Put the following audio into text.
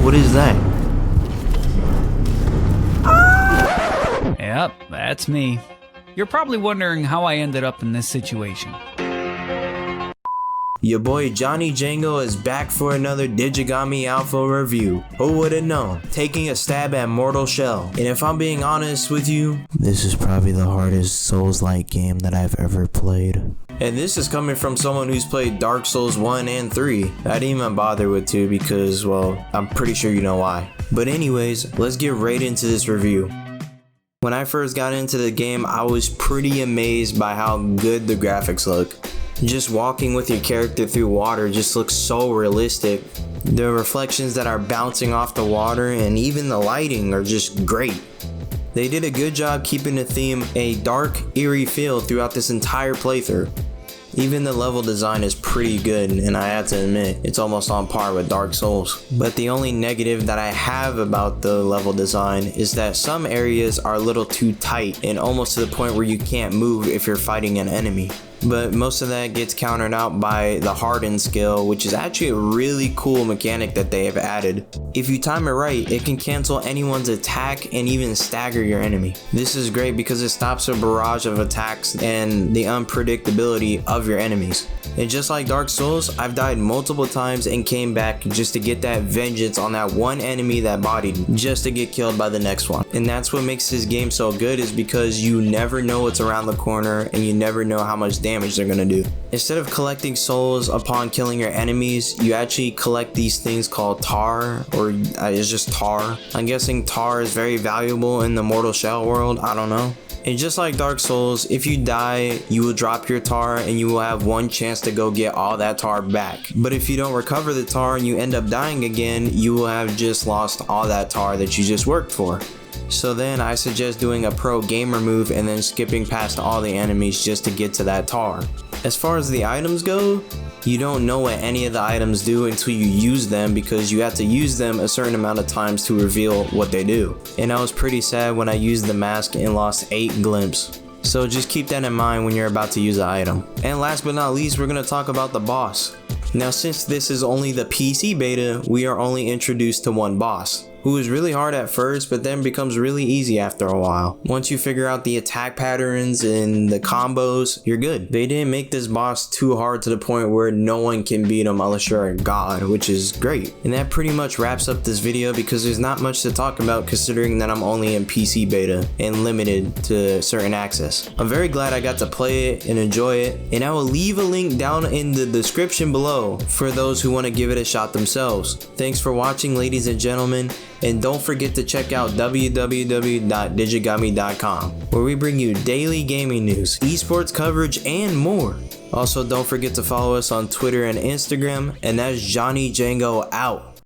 What is that? Yep, that's me. You're probably wondering how I ended up in this situation. Your boy Johnny Django is back for another DIGAGAMI ALPHA review. Who would've known? Taking a stab at Mortal Shell. And if I'm being honest with you, this is probably the hardest Souls-like game that I've ever played. And this is coming from someone who's played Dark Souls 1 and 3. I didn't even bother with 2 because, well, I'm pretty sure you know why. But anyways, let's get right into this review. When I first got into the game, I was pretty amazed by how good the graphics look. Just walking with your character through water just looks so realistic. The reflections that are bouncing off the water and even the lighting are just great. They did a good job keeping the theme a dark, eerie feel throughout this entire playthrough. Even the level design is pretty good, and I have to admit, it's almost on par with Dark Souls. But the only negative that I have about the level design is that some areas are a little too tight and almost to the point where you can't move if you're fighting an enemy. But most of that gets countered out by the harden skill, which is actually a really cool mechanic that they have added. If you time it right, it can cancel anyone's attack and even stagger your enemy. This is great because it stops a barrage of attacks and the unpredictability of your enemies. And just like Dark Souls, I've died multiple times and came back just to get that vengeance on that one enemy that bodied me, just to get killed by the next one. And that's what makes this game so good, is because you never know what's around the corner and you never know how much damage they're gonna do. Instead of collecting souls upon killing your enemies, you actually collect these things called tar, or it's just tar. I'm guessing tar is very valuable in the Mortal Shell world, I don't know. And just like Dark Souls, if you die, you will drop your tar and you will have one chance to go get all that tar back. But if you don't recover the tar and you end up dying again, you will have just lost all that tar that you just worked for. So then I suggest doing a pro gamer move and then skipping past all the enemies just to get to that tar. As far as the items go, you don't know what any of the items do until you use them, because you have to use them a certain amount of times to reveal what they do. And I was pretty sad when I used the mask and lost 8 glimpses. So just keep that in mind when you're about to use an item. And last but not least, we're going to talk about the boss. Now, since this is only the PC beta, we are only introduced to one boss, who is really hard at first but then becomes really easy after a while. Once you figure out the attack patterns and the combos, you're good. They didn't make this boss too hard to the point where no one can beat him unless you're a god, which is great. And that pretty much wraps up this video, because there's not much to talk about considering that I'm only in PC beta and limited to certain access. I'm very glad I got to play it and enjoy it, and I will leave a link down in the description below for those who want to give it a shot themselves. Thanks for watching, ladies and gentlemen. And don't forget to check out www.digagami.com, where we bring you daily gaming news, esports coverage, and more. Also, don't forget to follow us on Twitter and Instagram, and that's Johnny Django out.